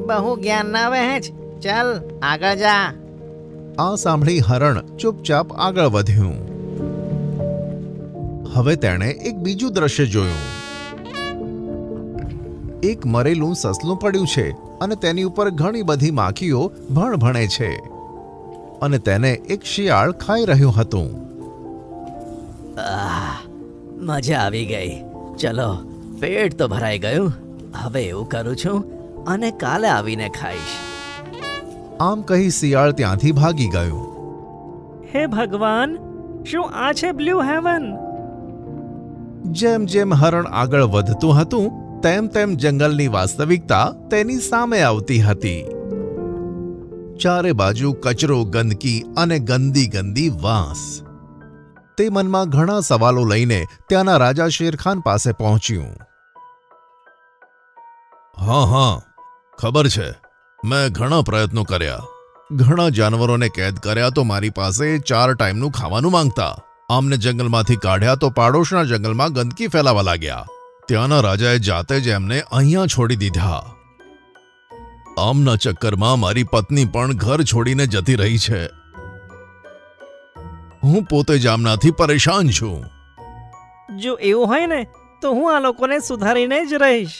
બહુ જ્ઞાન ના વહેંચ, ચાલ આગળ જા. આ સાંભળી હરણ ચૂપચાપ આગળ વધ્યું. હવે તેણે એક બીજું દ્રશ્ય જોયું. એક મરેલું સસલું પડ્યું છે અને તેની ઉપર ઘણી બધી માખીઓ ભણભણે છે અને તેને એક શિયાળ ખાઈ રહ્યું હતું. મજા આવી ગઈ. ચલો, પેટ તો ભરાઈ ગયું. હવે એવું કરું છું અને કાલે આવીને ખાઈશ. આમ કહી શિયાળ ત્યાંથી ભાગી ગયું. હે ભગવાન, શું આ છે બ્લુ હેવન? જેમ જેમ હરણ આગળ વધતું હતું તેમ તેમ જંગલની વાસ્તવિકતા તેની સામે આવતી હતી. ચારે બાજુ કચરો, ગંદકી અને ગંદી ગંદી વાસ. તે મનમાં ઘણા સવાલો લઈને ત્યાંના રાજા શેરખાન પાસે પહોંચ્યું. હા, ખબર છે. મેં ઘણા પ્રયત્નો કર્યા. ઘણા જાનવરોને કેદ કર્યા તો મારી પાસે 4 ટાઈમનું ખાવાનું માંગતા. આમને જંગલમાંથી કાઢ્યા તો પાડોશના જંગલમાં ગંદકી ફેલાવા લાગ્યા. ત્યાંના રાજાએ જાતે જ એમને અહીંયા છોડી દીધા. આમના ચક્કરમાં મારી પત્ની પણ ઘર છોડીને જતી રહી છે. હું પોતે જ આમનાથી પરેશાન છું. જો એવું હોય ને તો હું આ લોકોને સુધારીને જ રહીશ.